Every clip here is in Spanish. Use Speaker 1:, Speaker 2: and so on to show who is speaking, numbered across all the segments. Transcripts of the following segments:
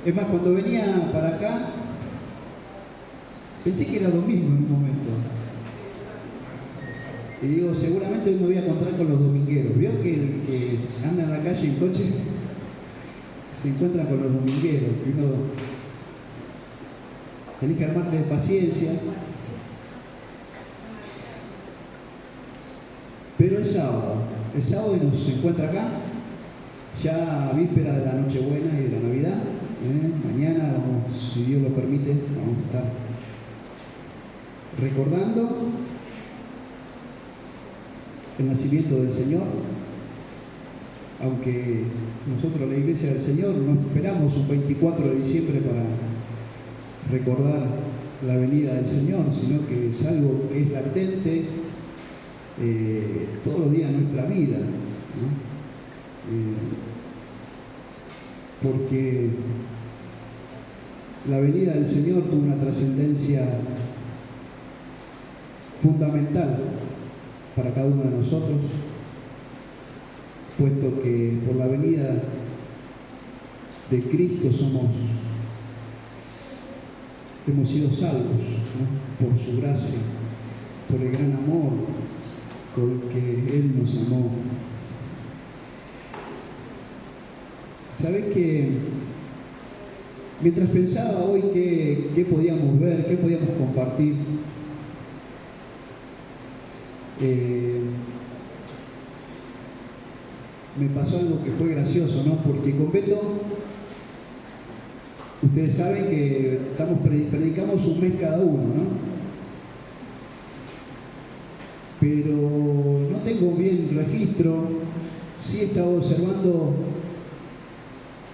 Speaker 1: Es más, cuando venía para acá, pensé que era domingo en un momento. Y digo, seguramente hoy me voy a encontrar con los domingueros. ¿Vio que el que anda en la calle en coche se encuentra con los domingueros? Que uno tenés que armarte de paciencia. Pero es sábado y nos encuentra acá, ya a víspera de la Nochebuena y de la Navidad. Mañana, vamos, si Dios lo permite, vamos a estar recordando el nacimiento del Señor, aunque nosotros, la Iglesia del Señor, no esperamos un 24 de diciembre para recordar la venida del Señor, sino que es algo que es latente todos los días de nuestra vida, ¿no? Porque la venida del Señor tuvo una trascendencia fundamental para cada uno de nosotros, puesto que por la venida de Cristo hemos sido salvos, ¿no? Por su gracia, por el gran amor con el que Él nos amó. ¿Sabés que mientras pensaba hoy qué podíamos ver, qué podíamos compartir, me pasó algo que fue gracioso, ¿no? Porque con Beto, ustedes saben que predicamos un mes cada uno, ¿no? Pero no tengo bien registro. Sí he estado observando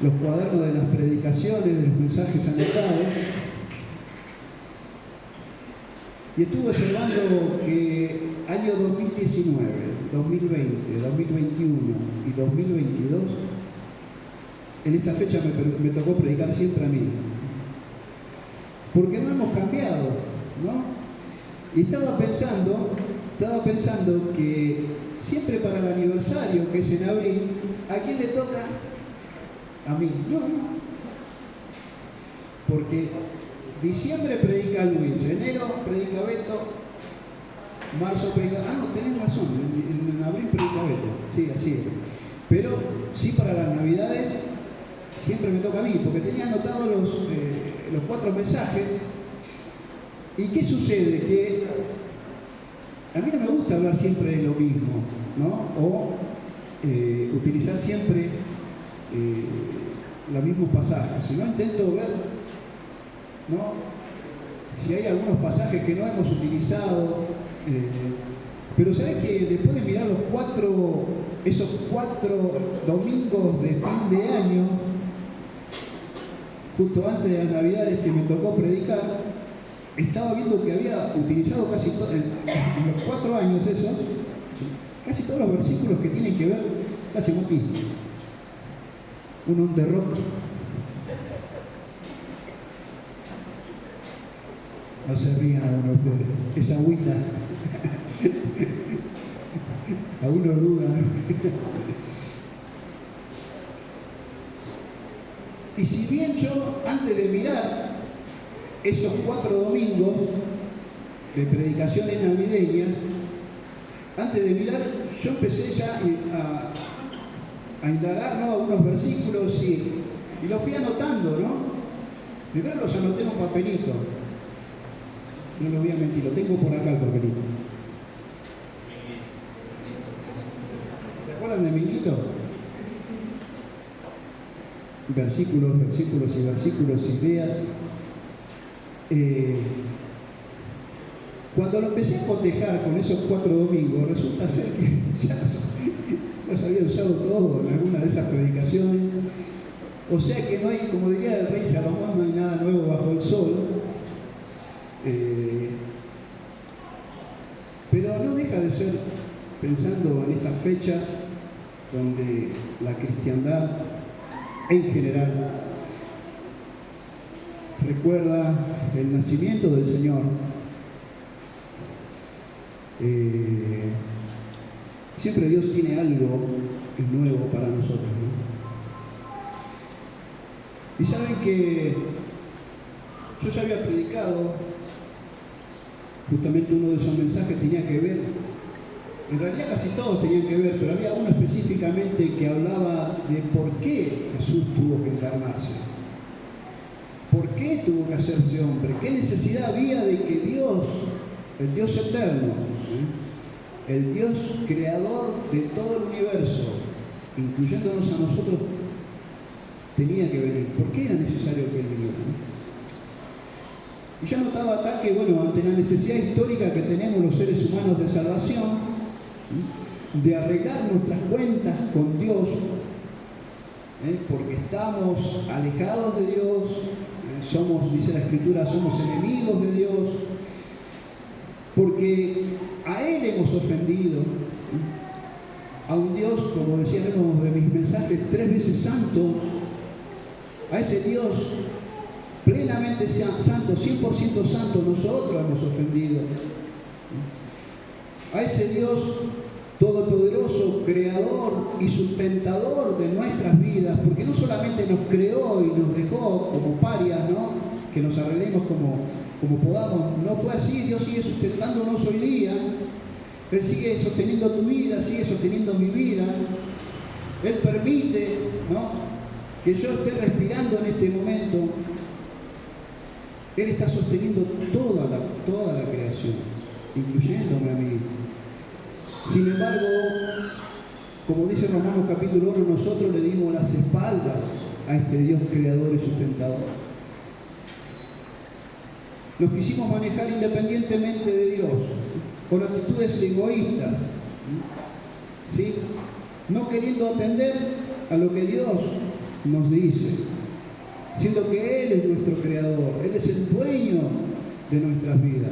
Speaker 1: los cuadernos de las predicaciones, de los mensajes anotados, y estuve observando que año 2019, 2020, 2021 y 2022, en esta fecha me tocó predicar siempre a mí, porque no hemos cambiado, ¿no? Y estaba pensando que siempre para el aniversario, que es en abril, ¿a quién le toca? A mí. No. Porque diciembre predica Luis, enero predica Beto, marzo predica... no, tenés razón, en abril predica Beto. Sí, así es. Pero sí, para las Navidades siempre me toca a mí, porque tenía anotados los 4 mensajes. ¿Y qué sucede? Que a mí no me gusta hablar siempre de lo mismo, ¿no? O utilizar siempre los mismos pasajes, sino intento ver, ¿no? Si hay algunos pasajes que no hemos utilizado, pero sabes que después de mirar esos 4 domingos de fin de año, justo antes de las Navidades que me tocó predicar, estaba viendo que había utilizado casi en los 4 años esos, casi todos los versículos que tienen que ver, casi motivo. Un on the rock. No se rían a uno ustedes. Esa agüita. A uno duda, ¿no? Y si bien yo, antes de mirar esos 4 domingos de predicaciones navideñas, antes de mirar, yo empecé ya a indagar, ¿no?, algunos versículos y los fui anotando, ¿no? Primero los anoté en un papelito. No lo voy a mentir, lo tengo por acá el papelito. ¿Se acuerdan de Minito? Versículos y versículos, ideas. Cuando lo empecé a cotejar con esos 4 domingos, resulta ser que ya los había usado todos en alguna de esas predicaciones. O sea que no hay, como diría el rey Salomón, no hay nada nuevo bajo el sol. Pero no deja de ser, pensando en estas fechas donde la cristiandad en general recuerda el nacimiento del Señor, siempre Dios tiene algo nuevo para nosotros, ¿no? Y saben que yo ya había predicado, justamente uno de esos mensajes tenía que ver, en realidad casi todos tenían que ver, pero había uno específicamente que hablaba de por qué Jesús tuvo que encarnarse. ¿Por qué tuvo que hacerse hombre? ¿Qué necesidad había de que Dios, el Dios eterno, el Dios creador de todo el universo, incluyéndonos a nosotros, tenía que venir? ¿Por qué era necesario que Él viniera? Y yo notaba acá que, bueno, ante la necesidad histórica que tenemos los seres humanos de salvación, de arreglar nuestras cuentas con Dios, porque estamos alejados de Dios, somos, dice la Escritura, somos enemigos de Dios, porque a Él hemos ofendido, a un Dios, como decía en uno de mis mensajes, 3 veces santo, a ese Dios plenamente santo, 100% santo, nosotros hemos ofendido. A ese Dios todopoderoso, creador y sustentador de nuestras vidas, porque no solamente nos creó y nos dejó como parias, ¿no?, que nos arreglemos como podamos. No fue así. Dios sigue sustentándonos hoy día. Él sigue sosteniendo tu vida, sigue sosteniendo mi vida. Él permite, ¿no?, que yo esté respirando en este momento. Él está sosteniendo toda la creación, incluyéndome a mí. Sin embargo, como dice Romanos capítulo 1, nosotros le dimos las espaldas a este Dios creador y sustentador. Nos quisimos manejar independientemente de Dios, con actitudes egoístas, ¿sí?, no queriendo atender a lo que Dios nos dice, siendo que Él es nuestro creador, Él es el dueño de nuestras vidas.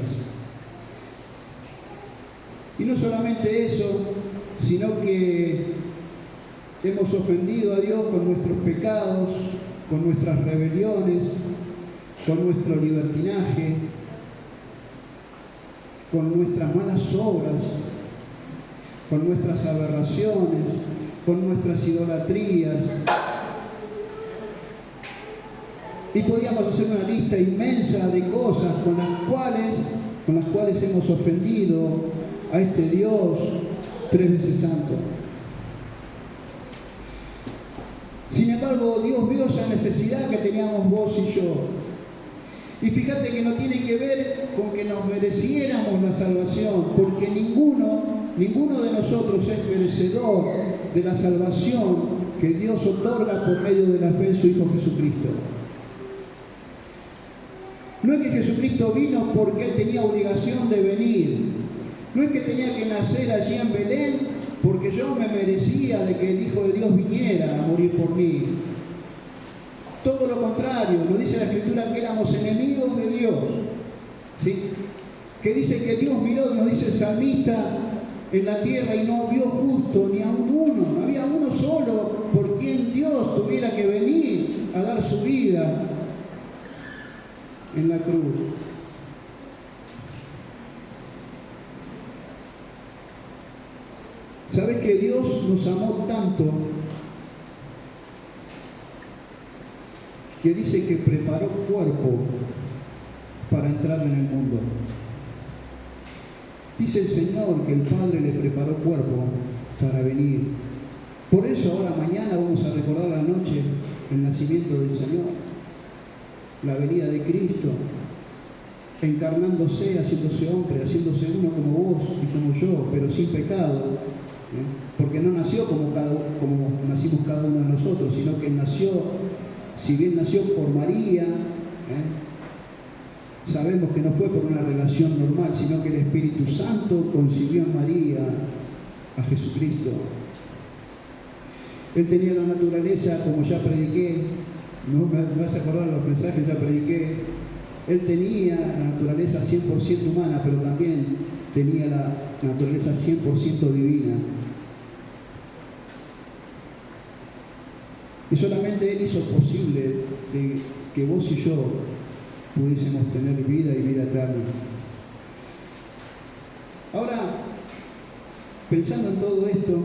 Speaker 1: Y no solamente eso, sino que hemos ofendido a Dios con nuestros pecados, con nuestras rebeliones, con nuestro libertinaje, con nuestras malas obras, con nuestras aberraciones, con nuestras idolatrías. Y podríamos hacer una lista inmensa de cosas con las cuales hemos ofendido a este Dios 3 veces santo. Sin embargo, Dios vio esa necesidad que teníamos vos y yo. Y fíjate que no tiene que ver con que nos mereciéramos la salvación, porque ninguno de nosotros es merecedor de la salvación que Dios otorga por medio de la fe en su Hijo Jesucristo. No es que Jesucristo vino porque Él tenía obligación de venir. No es que tenía que nacer allí en Belén porque yo me merecía de que el Hijo de Dios viniera a morir por mí. Todo lo contrario, nos dice la Escritura que éramos enemigos de Dios, ¿sí?, que dice que Dios miró, nos dice el salmista, en la tierra y no vio justo ni a uno, no había uno solo por quien Dios tuviera que venir a dar su vida en la cruz. ¿Sabes que Dios nos amó tanto que dice que preparó cuerpo para entrar en el mundo? Dice el Señor que el Padre le preparó cuerpo para venir. Por eso ahora mañana vamos a recordar la noche el nacimiento del Señor, la venida de Cristo, encarnándose, haciéndose hombre, haciéndose uno como vos y como yo, pero sin pecado, porque no nació como nacimos cada uno de nosotros, sino que nació, si bien nació por María, sabemos que no fue por una relación normal, sino que el Espíritu Santo concibió en María a Jesucristo. Él tenía la naturaleza, como ya prediqué, no me vas a acordar de los mensajes, ya prediqué. Él tenía la naturaleza 100% humana, pero también tenía la naturaleza 100% divina. Y solamente Él hizo posible de que vos y yo pudiésemos tener vida y vida eterna. Ahora, pensando en todo esto,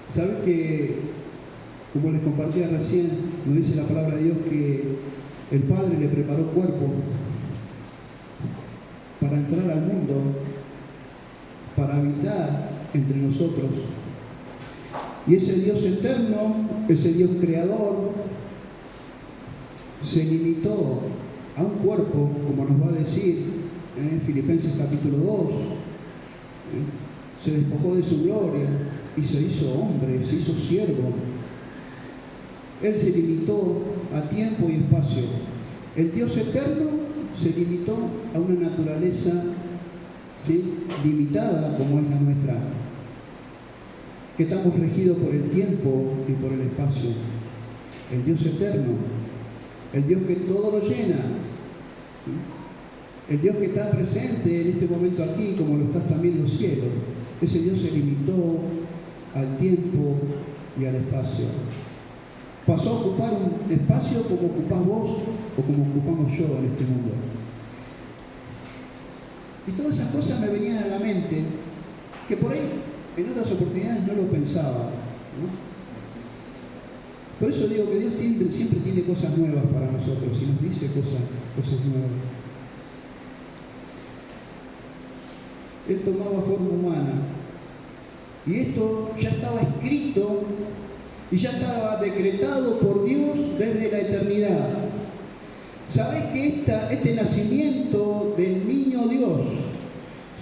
Speaker 1: ¿sabes que, como les compartía recién, nos dice la palabra de Dios que el Padre le preparó cuerpo para entrar al mundo, para habitar entre nosotros. Y ese Dios eterno, ese Dios creador, se limitó a un cuerpo, como nos va a decir en Filipenses capítulo 2, se despojó de su gloria y se hizo hombre, se hizo siervo. Él se limitó a tiempo y espacio. El Dios eterno se limitó a una naturaleza, ¿sí?, limitada como es la nuestra, que estamos regidos por el tiempo y por el espacio. El Dios eterno, el Dios que todo lo llena, ¿sí?, el Dios que está presente en este momento aquí, como lo estás también en los cielos, ese Dios se limitó al tiempo y al espacio. Pasó a ocupar un espacio como ocupás vos o como ocupamos yo en este mundo. Y todas esas cosas me venían a la mente, que por ahí en otras oportunidades no lo pensaba, ¿no? Por eso digo que Dios siempre tiene cosas nuevas para nosotros y nos dice cosas nuevas. Él tomaba forma humana y esto ya estaba escrito y ya estaba decretado por Dios desde la eternidad. ¿Sabés que este nacimiento del niño Dios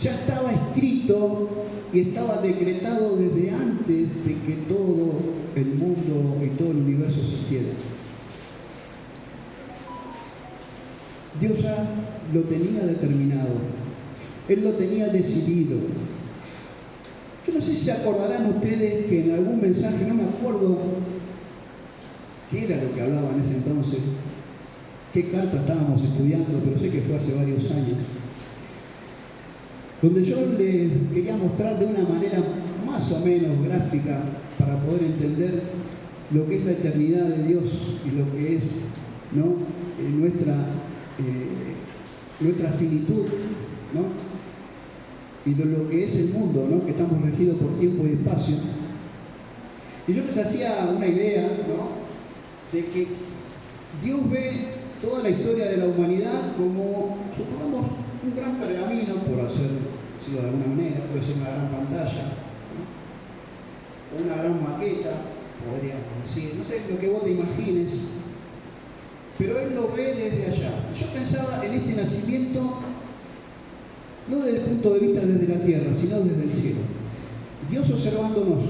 Speaker 1: ya estaba escrito y estaba decretado desde antes de que todo el mundo y todo el universo existiera? Dios ya lo tenía determinado. Él lo tenía decidido. Yo no sé si se acordarán ustedes que en algún mensaje, no me acuerdo qué era lo que hablaba en ese entonces, qué carta estábamos estudiando, pero sé que fue hace varios años, donde yo les quería mostrar de una manera más o menos gráfica para poder entender lo que es la eternidad de Dios y lo que es, ¿no?, nuestra finitud, ¿no?, y de lo que es el mundo, ¿no?, que estamos regidos por tiempo y espacio. Y yo les hacía una idea, ¿no?, de que Dios ve toda la historia de la humanidad como, supongamos, un gran pergamino, por decirlo de alguna manera, puede ser una gran pantalla, ¿no?, o una gran maqueta, podríamos decir, no sé, lo que vos te imagines, pero Él lo ve desde allá. Yo pensaba en este nacimiento no desde el punto de vista desde la tierra, sino desde el cielo. Dios observándonos,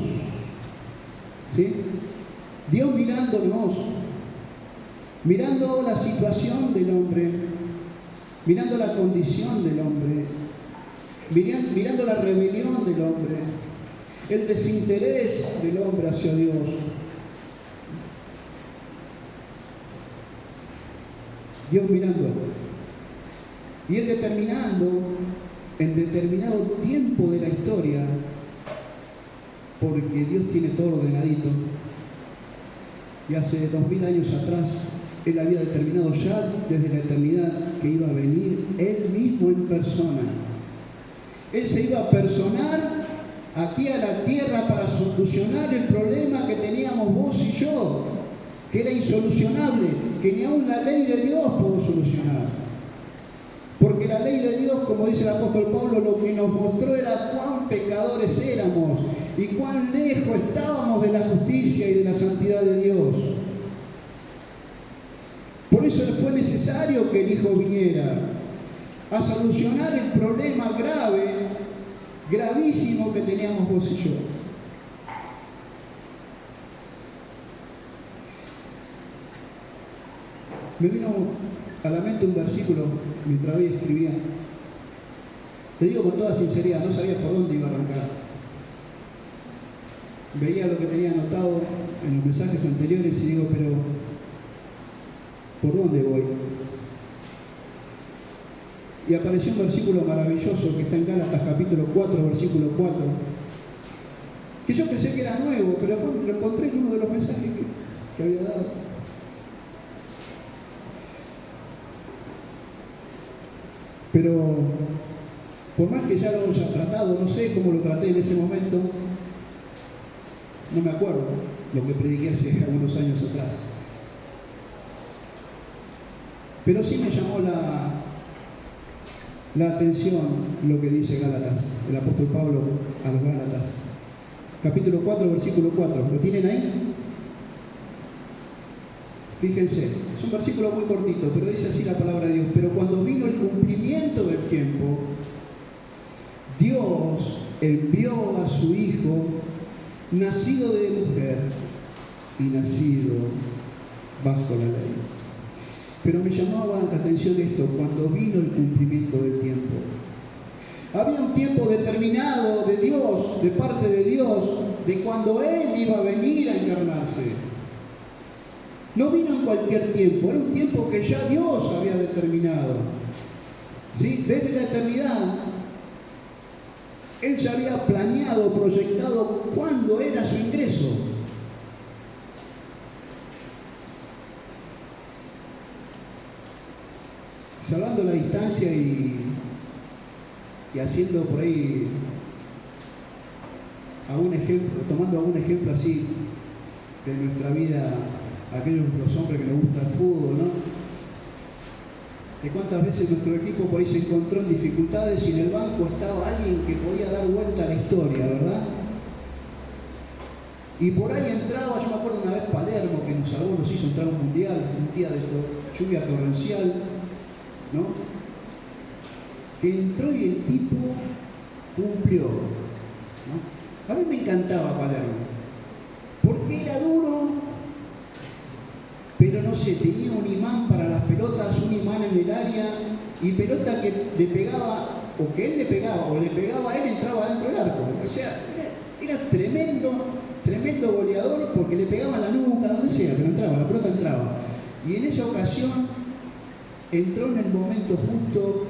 Speaker 1: ¿sí?, Dios mirándonos, mirando la situación del hombre, mirando la condición del hombre, mirando la rebelión del hombre, el desinterés del hombre hacia Dios. Dios mirando y Él determinando en determinado tiempo de la historia, porque Dios tiene todo ordenadito, y hace 2000 años atrás Él había determinado ya desde la eternidad que iba a venir Él mismo en persona. Él se iba a personar aquí a la tierra para solucionar el problema que teníamos vos y yo, que era insolucionable, que ni aún la ley de Dios pudo solucionar. Porque la ley de Dios, como dice el apóstol Pablo, lo que nos mostró era cuán pecadores éramos y cuán lejos estábamos de la justicia y de la santidad de Dios. Por eso fue necesario que el Hijo viniera a solucionar el problema grave, gravísimo que teníamos vos y yo. Me vino a la mente un versículo mientras hoy escribía. Te digo con toda sinceridad, no sabía por dónde iba a arrancar. Veía lo que tenía anotado en los mensajes anteriores y digo, pero ¿por dónde voy? Y apareció un versículo maravilloso que está en Gálatas capítulo 4, versículo 4, que yo pensé que era nuevo, pero lo encontré en uno de los mensajes que había dado. Pero por más que ya lo haya tratado, no sé cómo lo traté en ese momento, no me acuerdo lo que prediqué hace algunos años atrás. Pero sí me llamó la atención lo que dice Gálatas, el apóstol Pablo a los Gálatas. Capítulo 4, versículo 4. ¿Lo tienen ahí? Fíjense, es un versículo muy cortito, pero dice así la palabra de Dios. Pero cuando vino el cumplimiento del tiempo, Dios envió a su Hijo, nacido de mujer y nacido bajo la ley. Pero me llamaba la atención esto, cuando vino el cumplimiento del tiempo. Había un tiempo determinado de Dios, de parte de Dios, de cuando Él iba a venir a encarnarse. No vino en cualquier tiempo, era un tiempo que ya Dios había determinado. ¿Sí? Desde la eternidad, Él ya había planeado, proyectado cuándo era su ingreso. Salvando la distancia y haciendo por ahí algún ejemplo, tomando algún ejemplo así de nuestra vida, aquellos los hombres que les gusta el fútbol, ¿no? De cuántas veces nuestro equipo por ahí se encontró en dificultades y en el banco estaba alguien que podía dar vuelta a la historia, ¿verdad? Y por ahí entraba, yo me acuerdo una vez Palermo que nos salvó, nos hizo entrar a un mundial, un día de lluvia torrencial, ¿no? Que entró y el tipo cumplió, ¿no? A mí me encantaba Palermo, porque era duro, pero no sé, tenía un imán para las pelotas, un imán en el área, y pelota que le pegaba, o que él le pegaba, o le pegaba a él, entraba dentro del arco. O sea, era tremendo goleador, porque le pegaba en la nuca, donde sea, pero entraba, la pelota entraba. Y en esa ocasión entró en el momento justo,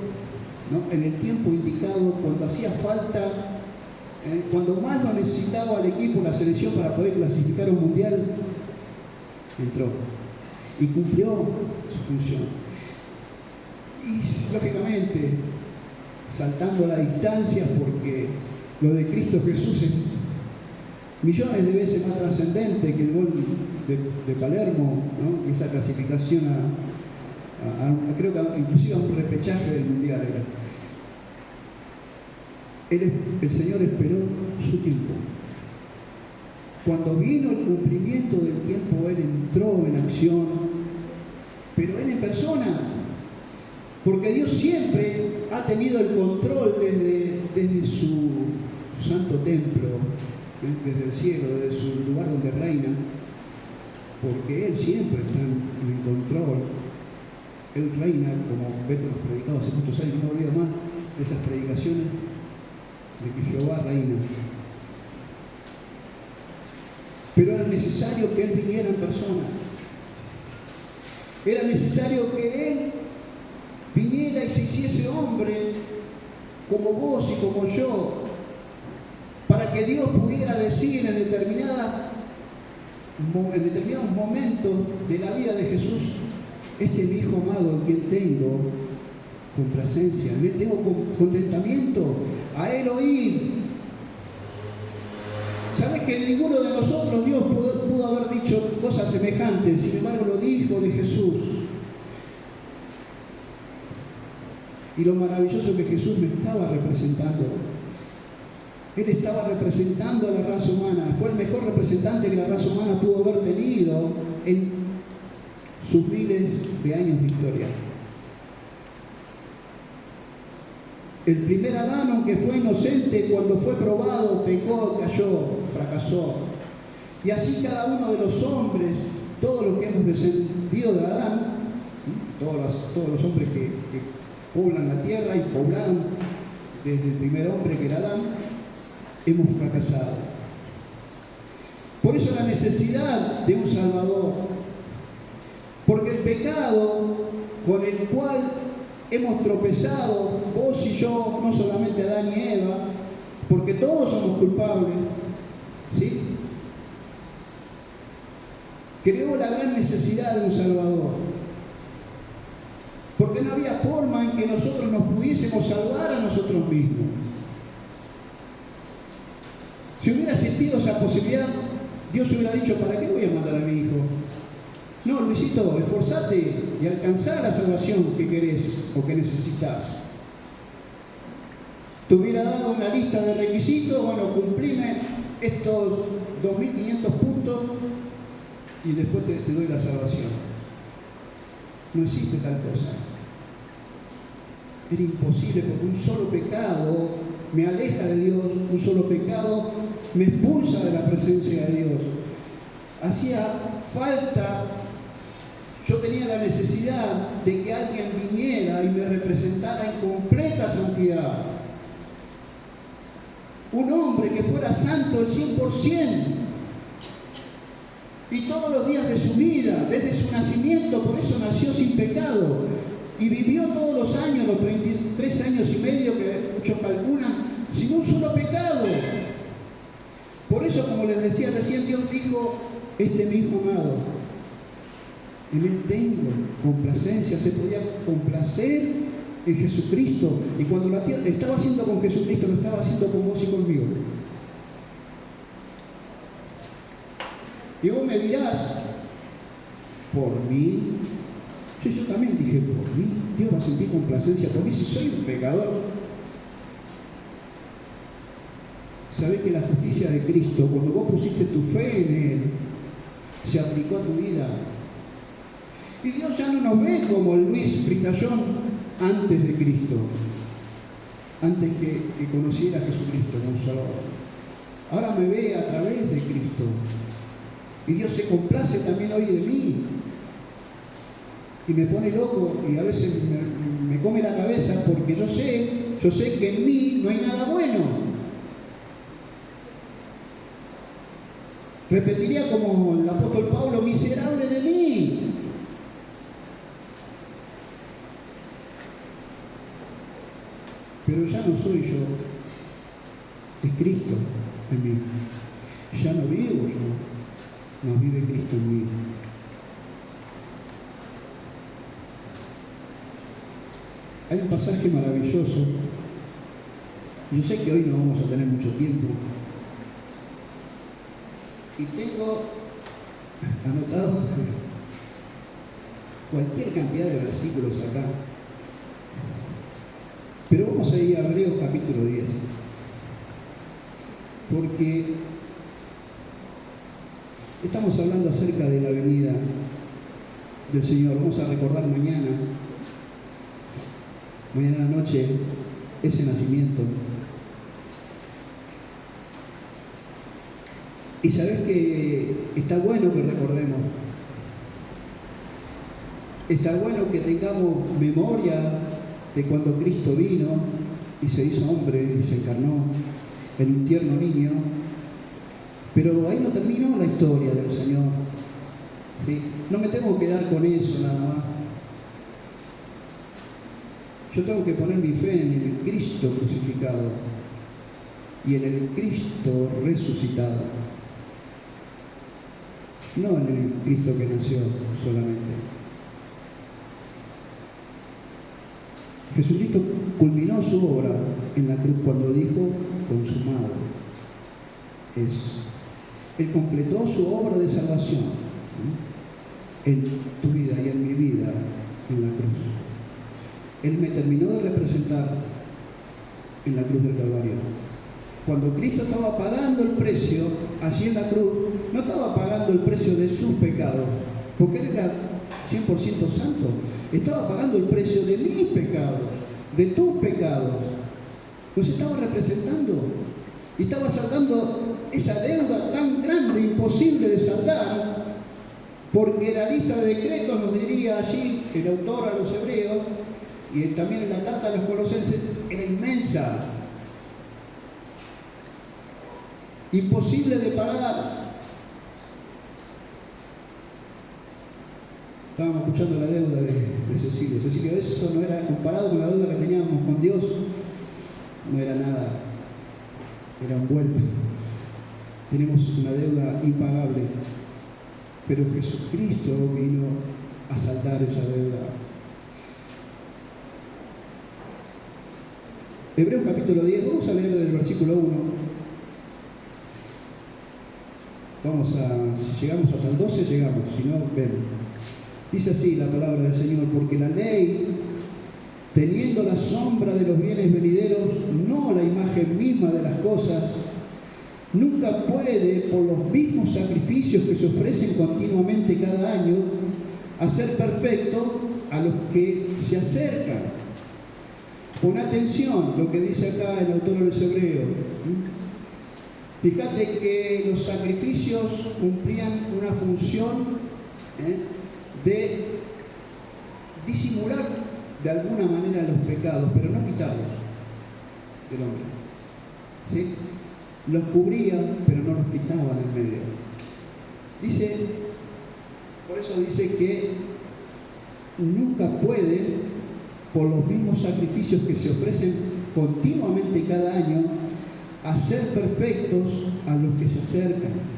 Speaker 1: ¿no? En el tiempo indicado, cuando hacía falta, cuando más lo necesitaba el equipo, la selección, para poder clasificar un mundial, entró y cumplió su función. Y lógicamente, saltando las distancias, porque lo de Cristo Jesús es millones de veces más trascendente que el gol de Palermo, ¿no? Esa clasificación creo que inclusive a un repechaje del mundial era. El Señor esperó su tiempo. Cuando vino el cumplimiento del tiempo, Él entró en acción, pero Él en persona, porque Dios siempre ha tenido el control desde su santo templo, desde el cielo, desde su lugar donde reina, porque Él siempre está en el control. Él reina, como Beto nos predicaba hace muchos años, no olvido más de esas predicaciones de que Jehová reina. Pero era necesario que Él viniera en persona. Era necesario que Él viniera y se hiciese hombre como vos y como yo, para que Dios pudiera decir en determinados momentos de la vida de Jesús: este es mi Hijo amado, en quien tengo complacencia, en Él tengo contentamiento, a Él oír. ¿Sabes que ninguno de nosotros Dios pudo haber dicho cosas semejantes? Sin embargo, lo dijo de Jesús. Y lo maravilloso que Jesús me estaba representando. Él estaba representando a la raza humana. Fue el mejor representante que la raza humana pudo haber tenido en sus miles de años de historia. El primer Adán, aunque fue inocente, cuando fue probado, pecó, cayó, fracasó. Y así cada uno de los hombres, todos los que hemos descendido de Adán, todos los hombres que poblan la tierra y poblaron desde el primer hombre que era Adán, hemos fracasado. Por eso la necesidad de un Salvador. Porque el pecado con el cual hemos tropezado, vos y yo, no solamente Adán y Eva, porque todos somos culpables, ¿sí? Creó la gran necesidad de un Salvador. Porque no había forma en que nosotros nos pudiésemos salvar a nosotros mismos. Si hubiera existido esa posibilidad, Dios hubiera dicho: ¿para qué voy a mandar a mi hijo? No, Luisito, esforzate y alcanzar la salvación que querés o que necesitas. Te hubiera dado una lista de requisitos, bueno, cumplime estos 2.500 puntos y después te doy la salvación. No existe tal cosa. Era imposible porque un solo pecado me aleja de Dios, un solo pecado me expulsa de la presencia de Dios. Hacía falta, yo tenía la necesidad de que alguien viniera y me representara en completa santidad. Un hombre que fuera santo al 100%. Y todos los días de su vida, desde su nacimiento, por eso nació sin pecado. Y vivió todos los años, los 33 años y medio que muchos calculan, sin un solo pecado. Por eso, como les decía recién, Dios dijo, este es mi hijo amado. En él tengo complacencia, se podía complacer en Jesucristo. Y cuando lo estaba haciendo con Jesucristo, lo estaba haciendo con vos y conmigo. Y vos me dirás, por mí, yo también dije, por mí, Dios va a sentir complacencia por mí si soy un pecador. Sabés que la justicia de Cristo, cuando vos pusiste tu fe en Él, se aplicó a tu vida. Y Dios ya no nos ve como el Luis Fritallón antes de Cristo, antes que conociera a Jesucristo como Salvador. Ahora me ve a través de Cristo. Y Dios se complace también hoy de mí. Y me pone loco y a veces me come la cabeza porque yo sé que en mí no hay nada bueno. Repetiría como el apóstol Pablo, miserable de mí. Pero ya no soy yo, es Cristo en mí. Ya no vivo yo, no vive Cristo en mí. Hay un pasaje maravilloso. Yo sé que hoy no vamos a tener mucho tiempo. Y tengo anotado cualquier cantidad de versículos acá. Pero vamos a ir a Hebreos capítulo 10. Porque estamos hablando acerca de la venida del Señor. Vamos a recordar mañana noche, ese nacimiento. Y sabes que está bueno que recordemos. Está bueno que tengamos memoria de cuando Cristo vino y se hizo hombre y se encarnó en un tierno niño. Pero ahí no terminó la historia del Señor. ¿Sí? No me tengo que quedar con eso nada más. Yo tengo que poner mi fe en el Cristo crucificado y en el Cristo resucitado. No en el Cristo que nació solamente. Jesucristo culminó su obra en la cruz cuando dijo, consumado es. Él completó su obra de salvación, ¿sí? En tu vida y en mi vida en la cruz. Él me terminó de representar en la cruz del Calvario. Cuando Cristo estaba pagando el precio, allí en la cruz, no estaba pagando el precio de sus pecados, porque Él era 100% santo. Estaba pagando el precio de mis pecados, de tus pecados. Los estaba representando. Y estaba saldando esa deuda tan grande, imposible de saldar, porque la lista de decretos, nos diría allí el autor a los hebreos, y también en la carta a los colosenses, era inmensa. Imposible de pagar. Estábamos escuchando la deuda de Cecilio. Cecilio, eso no era, comparado con la deuda que teníamos con Dios, no era nada. Era un vuelto. Tenemos una deuda impagable. Pero Jesucristo vino a saldar esa deuda. Hebreos capítulo 10, vamos a leer del versículo 1. Si llegamos hasta el 12, llegamos, si no, ven. Dice así la palabra del Señor, porque la ley, teniendo la sombra de los bienes venideros, no la imagen misma de las cosas, nunca puede, por los mismos sacrificios que se ofrecen continuamente cada año, hacer perfecto a los que se acercan. Pon atención lo que dice acá el autor de los Hebreos. Fíjate que los sacrificios cumplían una función de disimular de alguna manera los pecados, pero no quitarlos del hombre. ¿Sí? Los cubrían, pero no los quitaban en medio. Dice, por eso dice que nunca puede, por los mismos sacrificios que se ofrecen continuamente cada año, hacer perfectos a los que se acercan.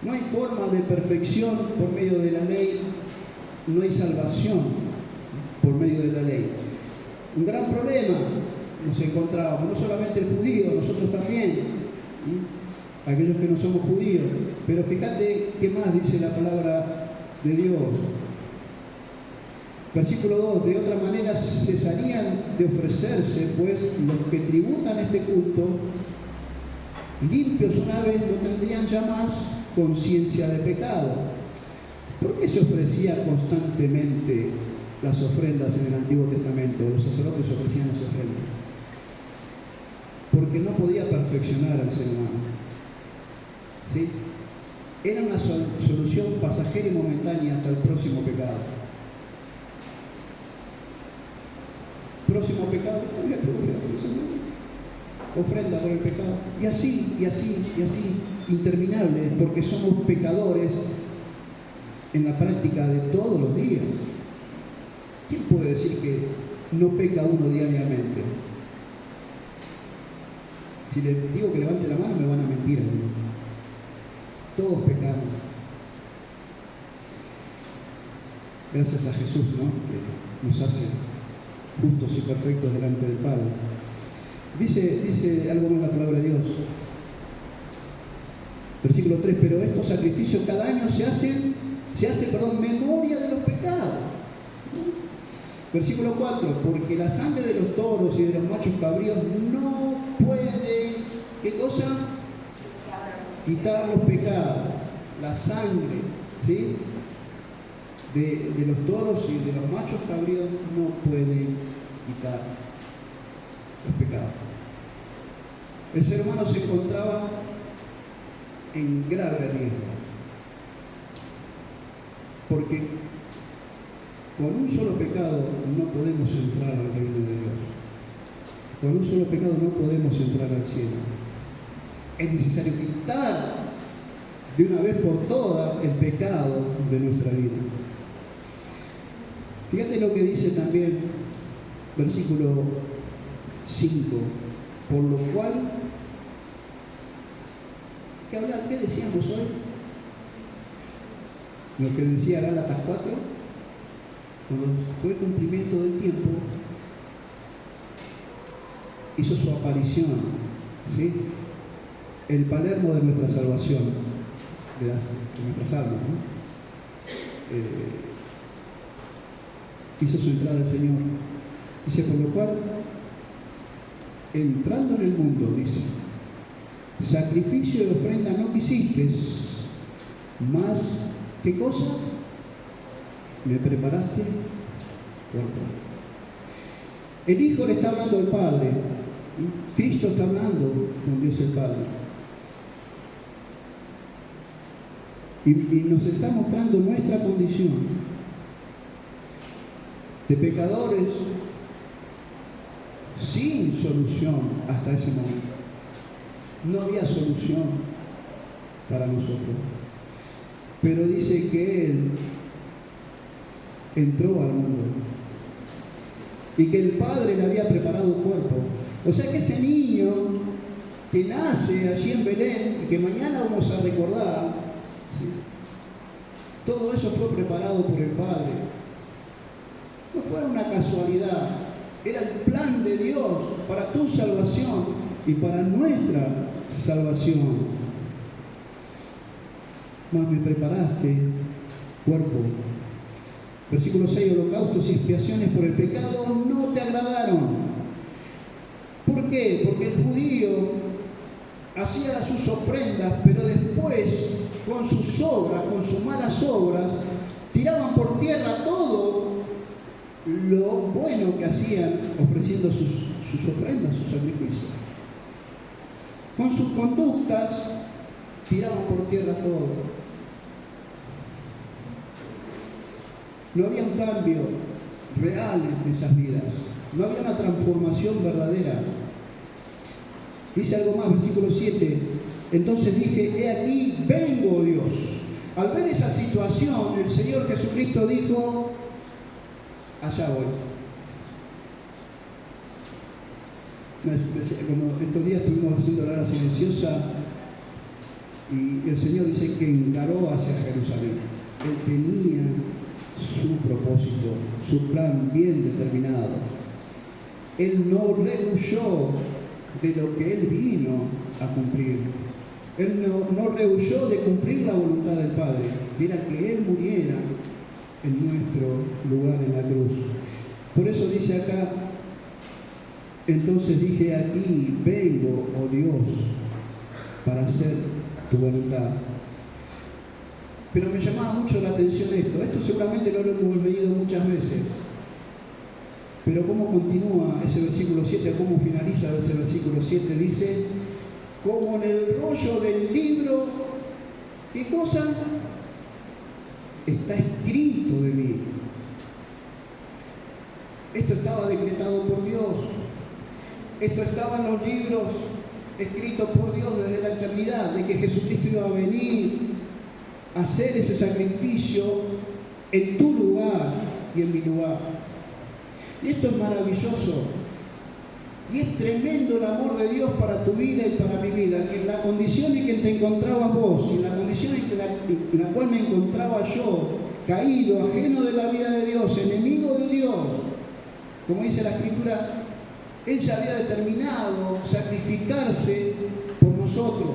Speaker 1: No hay forma de perfección por medio de la ley, no hay salvación por medio de la ley. Un gran problema nos encontramos, no solamente el judío, nosotros también, ¿sí? Aquellos que no somos judíos. Pero fíjate qué más dice la palabra de Dios. Versículo 2, de otra manera cesarían de ofrecerse, pues los que tributan este culto, limpios una vez, no tendrían ya más conciencia de pecado. ¿Por qué se ofrecía constantemente las ofrendas en el Antiguo Testamento? Los sacerdotes ofrecían las ofrendas. Porque no podía perfeccionar al ser humano. ¿Sí? Era una solución pasajera y momentánea hasta el próximo pecado. Próximo pecado, ofrenda por el pecado. Y así, y así, y así, interminable, porque somos pecadores en la práctica de todos los días. ¿Quién puede decir que no peca uno diariamente? Si le digo que levante la mano, me van a mentir a mí. Todos pecamos. Gracias a Jesús, ¿no? Que nos hace justos y perfectos delante del Padre. Dice algo más la palabra de Dios. Versículo 3, pero estos sacrificios cada año se hace memoria de los pecados. Versículo 4, porque la sangre de los toros y de los machos cabríos no puede, ¿qué cosa? Quitar los pecados. La sangre, ¿sí?, de los toros y de los machos cabríos no puede quitar los pecados. El ser humano se encontraba en grave riesgo, porque con un solo pecado no podemos entrar al reino de Dios. Con un solo pecado no podemos entrar al cielo. Es necesario quitar de una vez por todas el pecado de nuestra vida. Fíjate lo que dice también versículo 5, por lo cual, ¿qué decíamos hoy? Lo que decía Gálatas 4, cuando fue el cumplimiento del tiempo, hizo su aparición, ¿sí?, el Palermo de nuestra salvación, de nuestras almas, ¿no? Hizo su entrada el Señor. Dice, por lo cual, entrando en el mundo, dice, sacrificio y ofrenda no quisiste, más, ¿qué cosa? Me preparaste cuerpo. El Hijo le está hablando al Padre, Cristo está hablando con Dios el Padre, y nos está mostrando nuestra condición de pecadores sin solución hasta ese momento. No había solución para nosotros. Pero dice que Él entró al mundo y que el Padre le había preparado cuerpo. O sea que ese niño que nace allí en Belén y que mañana vamos a recordar, ¿sí?, todo eso fue preparado por el Padre. No fue una casualidad, era el plan de Dios para tu salvación y para nuestra salvación. Mas me preparaste cuerpo Versículo 6, holocaustos y expiaciones por el pecado no te agradaron. ¿Por qué? Porque el judío hacía sus ofrendas, pero después, con sus obras, con sus malas obras, tiraban por tierra todo lo bueno que hacían ofreciendo sus ofrendas, sus sacrificios. Con sus conductas tiraban por tierra todo. No había un cambio real en esas vidas. No había una transformación verdadera. Dice algo más, versículo 7. Entonces dije, he aquí, vengo, Dios. Al ver esa situación, el Señor Jesucristo dijo, allá voy. Como estos días estuvimos haciendo la hora silenciosa y el Señor dice que encaró hacia Jerusalén. Él tenía su propósito, su plan bien determinado. Él no rehuyó de lo que Él vino a cumplir. Él no rehuyó de cumplir la voluntad del Padre, que era que Él muriera en nuestro lugar en la cruz. Por eso dice acá, entonces dije aquí, vengo, oh Dios, para hacer tu voluntad. Pero me llamaba mucho la atención esto. Esto seguramente lo hemos leído muchas veces. Pero cómo continúa ese versículo 7, cómo finaliza ese versículo 7, dice, como en el rollo del libro, ¿qué cosa? Está escrito de mí. Esto estaba decretado por Dios. Esto estaba en los libros escritos por Dios desde la eternidad, de que Jesucristo iba a venir a hacer ese sacrificio en tu lugar y en mi lugar. Y esto es maravilloso. Y es tremendo el amor de Dios para tu vida y para mi vida. Que en la condición en que te encontrabas vos, y en la condición en la cual me encontraba yo, caído, ajeno de la vida de Dios, enemigo de Dios, como dice la Escritura, Él ya había determinado sacrificarse por nosotros.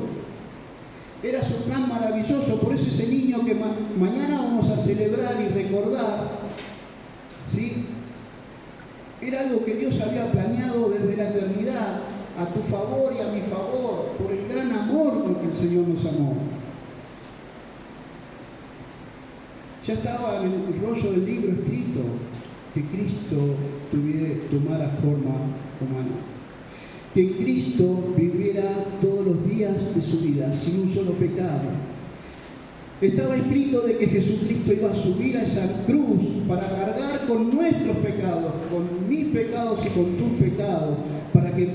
Speaker 1: Era su plan maravilloso. Por eso ese niño que mañana vamos a celebrar y recordar, ¿sí?, era algo que Dios había planeado desde la eternidad, a tu favor y a mi favor, por el gran amor con que el Señor nos amó. Ya estaba en el rollo del libro escrito que Cristo tomara forma humana, que Cristo viviera todos los días de su vida sin un solo pecado. Estaba escrito de que Jesucristo iba a subir a esa cruz para cargar con nuestros pecados, con mis pecados y con tus pecados, para que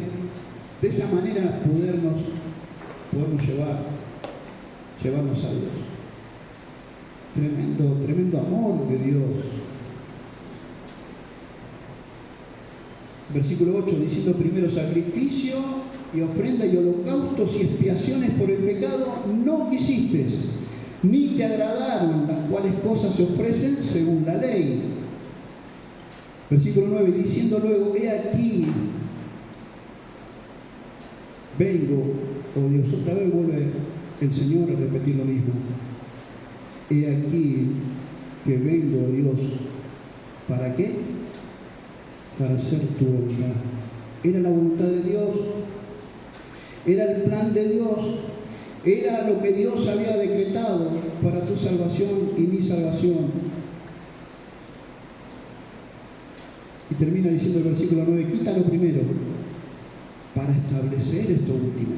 Speaker 1: de esa manera podernos llevarnos a Dios. Tremendo amor de Dios. Versículo 8, diciendo primero, sacrificio y ofrenda y holocaustos y expiaciones por el pecado no quisiste, ni te agradaron, las cuales cosas se ofrecen según la ley. Versículo 9, diciendo luego, he aquí, vengo, oh Dios. Otra vez vuelve el Señor a repetir lo mismo. He aquí que vengo, oh Dios. ¿Para qué? Para hacer tu voluntad. Era la voluntad de Dios, era el plan de Dios, era lo que Dios había decretado para tu salvación y mi salvación. Y termina diciendo el versículo 9, quita lo primero para establecer esto último.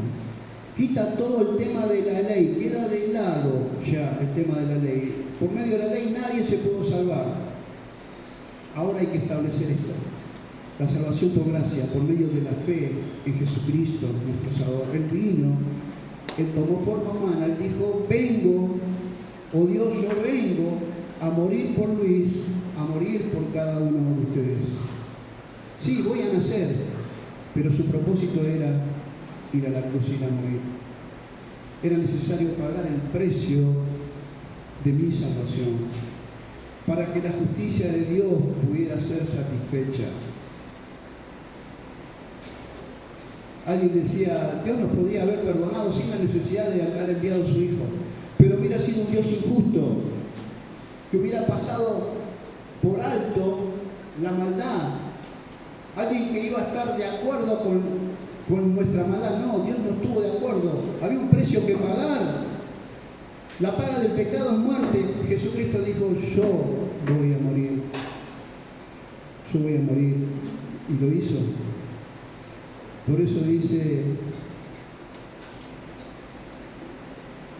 Speaker 1: Quita todo el tema de la ley, queda de lado ya el tema de la ley. Por medio de la ley nadie se pudo salvar. Ahora hay que establecer esto. La salvación por gracia, por medio de la fe en Jesucristo, nuestro Salvador. Él vino, Él tomó forma humana, Él dijo, vengo, oh Dios, yo vengo a morir por Luis, a morir por cada uno de ustedes. Sí, voy a nacer, pero su propósito era ir a la cruz y ir a morir. Era necesario pagar el precio de mi salvación para que la justicia de Dios pudiera ser satisfecha. Alguien decía, Dios nos podría haber perdonado sin la necesidad de haber enviado a su Hijo, pero hubiera sido un Dios injusto, que hubiera pasado por alto la maldad. Alguien que iba a estar de acuerdo con nuestra maldad. No, Dios no estuvo de acuerdo. Había un precio que pagar. La paga del pecado es muerte. Jesucristo dijo, yo voy a morir. Yo voy a morir. Y lo hizo. Por eso dice,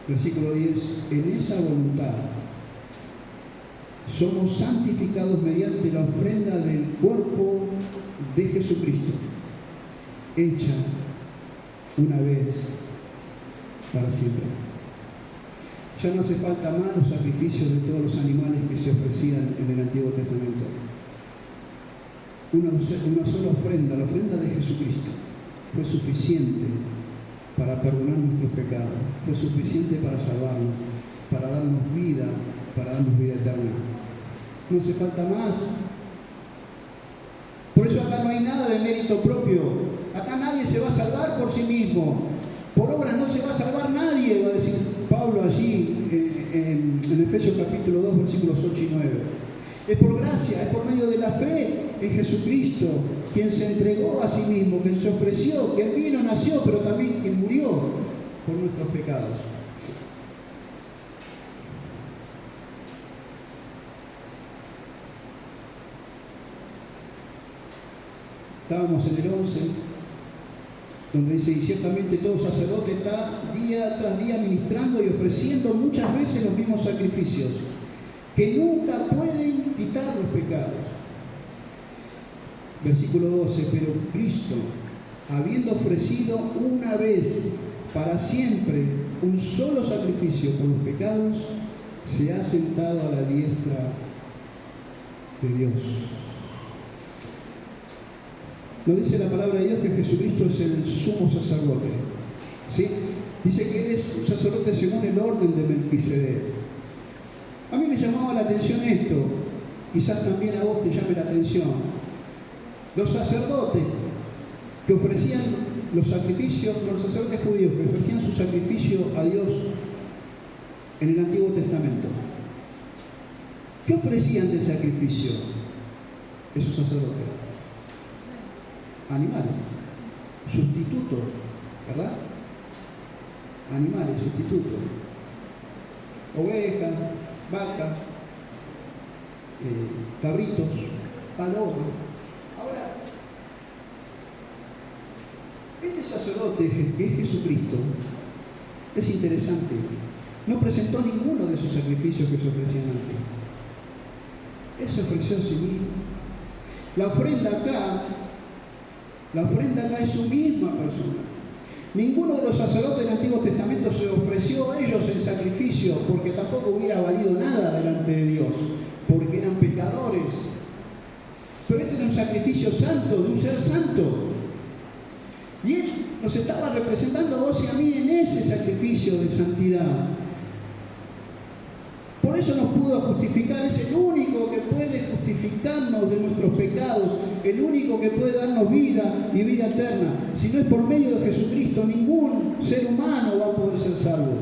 Speaker 1: versículo 10, en esa voluntad somos santificados mediante la ofrenda del cuerpo de Jesucristo, hecha una vez para siempre. Ya no hace falta más los sacrificios de todos los animales que se ofrecían en el Antiguo Testamento. Una sola ofrenda, la ofrenda de Jesucristo, fue suficiente para perdonar nuestros pecados, fue suficiente para salvarnos, para darnos vida eterna. No hace falta más. Por eso acá no hay nada de mérito propio. Acá nadie se va a salvar por sí mismo. Por obras no se va a salvar nadie, va a decir Pablo allí en Efesios capítulo 2, versículos 8 y 9. Es por gracia, es por medio de la fe en Jesucristo, quien se entregó a sí mismo, quien se ofreció, quien vino, nació, pero también quien murió por nuestros pecados. Estábamos en el 11, donde dice, y ciertamente todo sacerdote está día tras día ministrando y ofreciendo muchas veces los mismos sacrificios, que nunca pueden quitar los pecados. Versículo 12, pero Cristo, habiendo ofrecido una vez para siempre un solo sacrificio por los pecados, se ha sentado a la diestra de Dios. Nos dice la palabra de Dios que Jesucristo es el sumo sacerdote, ¿sí? Dice que Él es un sacerdote según el orden de Melquisedec. A mí me llamaba la atención esto, quizás también a vos te llame la atención. Los sacerdotes que ofrecían los sacrificios, los sacerdotes judíos que ofrecían su sacrificio a Dios en el Antiguo Testamento, ¿qué ofrecían de sacrificio esos sacerdotes? Animales, sustitutos, ¿verdad? Animales, sustitutos. Ovejas, vacas, cabritos, palomas. Ahora, este sacerdote que es Jesucristo es interesante. No presentó ninguno de esos sacrificios que se ofrecían antes. Él se ofreció a sí mismo. La ofrenda acá es su misma persona. Ninguno de los sacerdotes del Antiguo Testamento se ofreció a ellos en sacrificio porque tampoco hubiera valido nada delante de Dios, porque eran pecadores. Pero este era un sacrificio santo, de un ser santo. Y Él nos estaba representando a vos y a mí en ese sacrificio de santidad. Por eso nos pudo justificar, es el único que puede justificarnos de nuestros pecados, el único que puede darnos vida y vida eterna. Si no es por medio de Jesucristo, ningún ser humano va a poder ser salvo.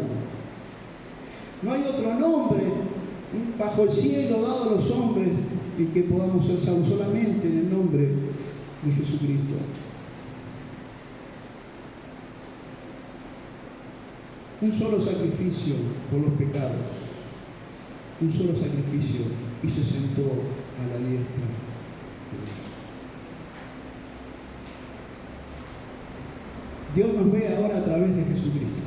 Speaker 1: No hay otro nombre bajo el cielo dado a los hombres en que podamos ser salvos, solamente en el nombre de Jesucristo. Un solo sacrificio por los pecados. Un solo sacrificio y se sentó a la diestra de Dios. Dios nos ve ahora a través de Jesucristo.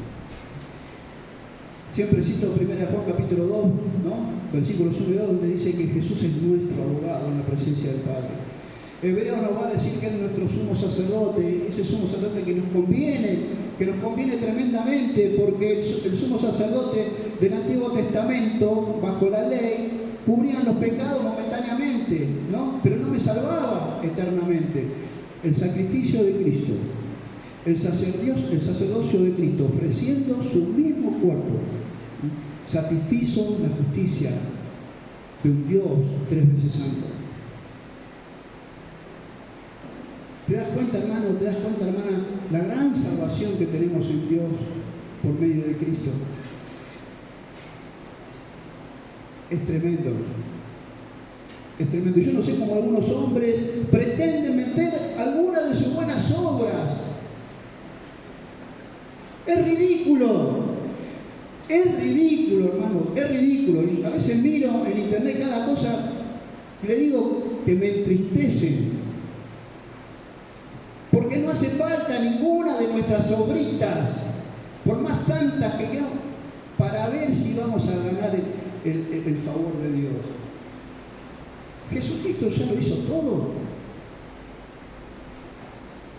Speaker 1: Siempre cito 1 Juan capítulo 2, ¿no? Versículos 1 y 2, donde dice que Jesús es nuestro abogado en la presencia del Padre. Hebreo nos va a decir que es nuestro sumo sacerdote, ese sumo sacerdote que nos conviene tremendamente, porque el sumo sacerdote del Antiguo Testamento, bajo la ley, cubrían los pecados momentáneamente, ¿no? Pero no me salvaba eternamente. El sacrificio de Cristo, el sacerdocio de Cristo, ofreciendo su mismo cuerpo, satisfizo la justicia de un Dios 3 veces santo. ¿Te das cuenta, hermano? ¿Te das cuenta, hermana? La gran salvación que tenemos en Dios por medio de Cristo. Es tremendo. Es tremendo. Yo no sé cómo algunos hombres pretenden meter alguna de sus buenas obras. Es ridículo. Es ridículo, hermanos. Es ridículo. Y a veces miro en internet cada cosa y le digo que me entristecen. Porque no hace falta ninguna de nuestras obritas, por más santas que quieran, para ver si vamos a ganar el favor de Dios. Jesucristo ya lo hizo todo.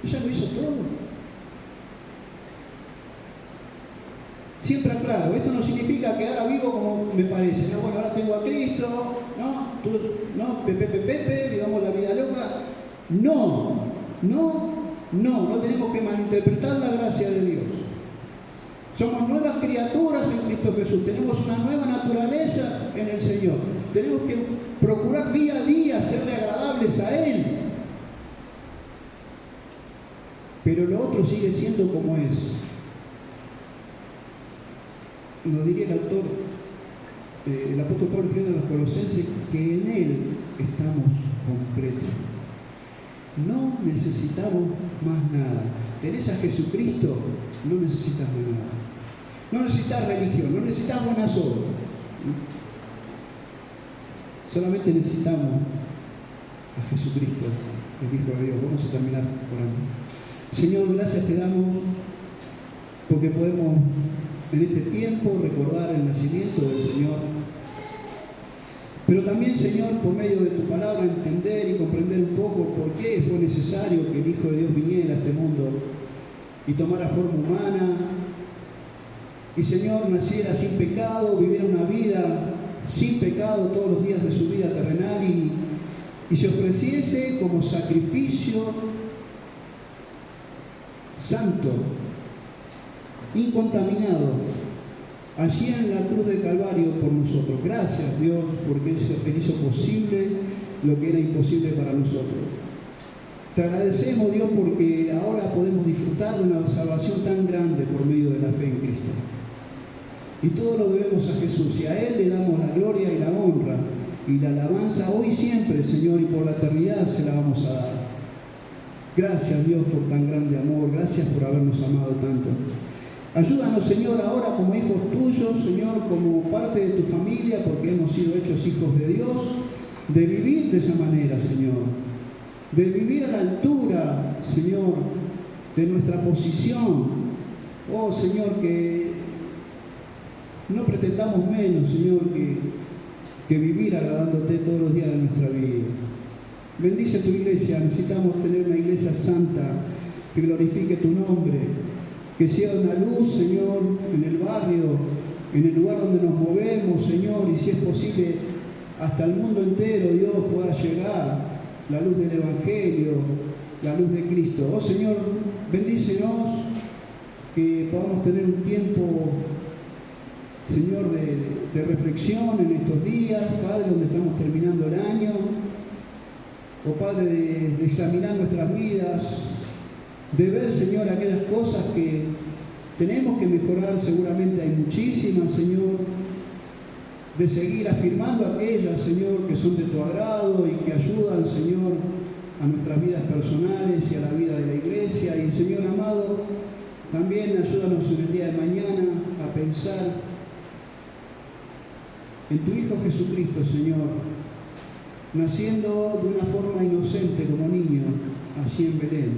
Speaker 1: Ya lo hizo todo. Siempre aclaro, esto no significa que ahora vivo como me parece. No, bueno, ahora tengo a Cristo, ¿no? Tú, no, Pepe, vivamos la vida loca. No tenemos que malinterpretar la gracia de Dios. Somos nuevas criaturas en Cristo Jesús. Tenemos una nueva naturaleza en el Señor. Tenemos que procurar día a día serle agradables a Él. Pero lo otro sigue siendo como es. Nos diría el autor, el apóstol Pablo escribiendo a los Colosenses, que en Él estamos completos. No necesitamos más nada. Tenés a Jesucristo, no necesitas más nada. No necesitas religión, no necesitas buenas obras. Solamente necesitamos a Jesucristo, el Hijo de Dios. Vamos a terminar orando. Señor, gracias te damos porque podemos en este tiempo recordar el nacimiento del Señor. Pero también, Señor, por medio de tu palabra, entender y comprender un poco por qué fue necesario que el Hijo de Dios viniera a este mundo y tomara forma humana. Y, Señor, naciera sin pecado, viviera una vida sin pecado todos los días de su vida terrenal y se ofreciese como sacrificio santo, incontaminado, allí en la cruz del Calvario por nosotros. Gracias, Dios, porque Él hizo posible lo que era imposible para nosotros. Te agradecemos, Dios, porque ahora podemos disfrutar de una salvación tan grande por medio de la fe en Cristo. Y todo lo debemos a Jesús, y a Él le damos la gloria y la honra y la alabanza hoy y siempre, Señor, y por la eternidad se la vamos a dar. Gracias, Dios, por tan grande amor. Gracias por habernos amado tanto. Ayúdanos, Señor, ahora como hijos tuyos, Señor, como parte de tu familia, porque hemos sido hechos hijos de Dios, de vivir de esa manera, Señor. De vivir a la altura, Señor, de nuestra posición. Oh, Señor, que no pretendamos menos, Señor, que vivir agradándote todos los días de nuestra vida. Bendice tu iglesia. Necesitamos tener una iglesia santa que glorifique tu nombre, que sea una luz, Señor, en el barrio, en el lugar donde nos movemos, Señor, y si es posible, hasta el mundo entero, Dios, pueda llegar la luz del Evangelio, la luz de Cristo. Oh, Señor, bendícenos, que podamos tener un tiempo, Señor, de reflexión en estos días, Padre, donde estamos terminando el año. Oh, Padre, de examinar nuestras vidas, de ver, Señor, aquellas cosas que tenemos que mejorar. Seguramente hay muchísimas, Señor. De seguir afirmando aquellas, Señor, que son de tu agrado y que ayudan, Señor, a nuestras vidas personales y a la vida de la iglesia. Y, Señor amado, también ayúdanos en el día de mañana a pensar en tu Hijo Jesucristo, Señor, naciendo de una forma inocente como niño allí en Belén,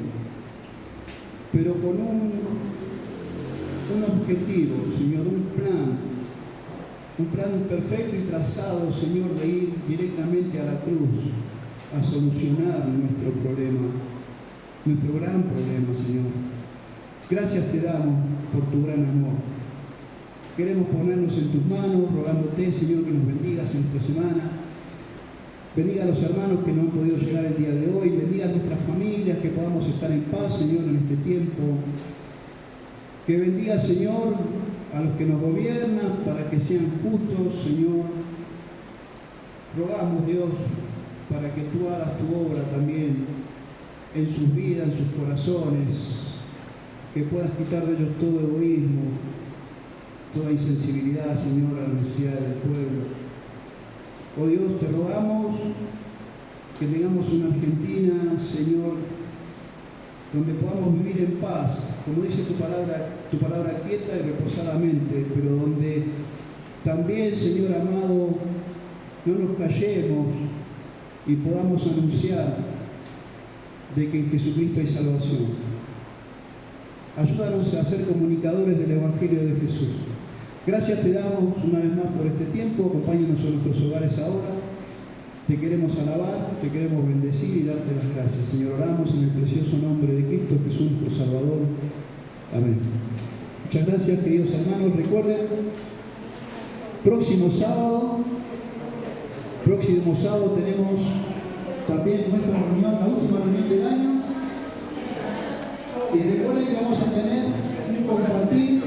Speaker 1: pero con un objetivo, Señor, un plan perfecto y trazado, Señor, de ir directamente a la cruz a solucionar nuestro problema, nuestro gran problema, Señor. Gracias te damos por tu gran amor. Queremos ponernos en tus manos, rogándote, Señor, que nos bendigas en esta semana. Bendiga a los hermanos que no han podido llegar el día de hoy. Bendiga a nuestras familias, que podamos estar en paz, Señor, en este tiempo. Que bendiga, Señor, a los que nos gobiernan, para que sean justos, Señor. Rogamos, Dios, para que tú hagas tu obra también en sus vidas, en sus corazones. Que puedas quitar de ellos todo egoísmo, toda insensibilidad, Señor, a la necesidad del pueblo. Oh Dios, te rogamos que tengamos una Argentina, Señor, donde podamos vivir en paz, como dice tu palabra quieta y reposadamente, pero donde también, Señor amado, no nos callemos y podamos anunciar de que en Jesucristo hay salvación. Ayúdanos a ser comunicadores del Evangelio de Jesús. Gracias te damos una vez más por este tiempo. Acompáñanos a nuestros hogares ahora. Te queremos alabar, te queremos bendecir y darte las gracias. Señor, oramos en el precioso nombre de Cristo Jesús, nuestro Salvador. Amén. Muchas gracias, queridos hermanos. Recuerden, próximo sábado tenemos también nuestra reunión, la última reunión del año. Y recuerden que vamos a tener un compartir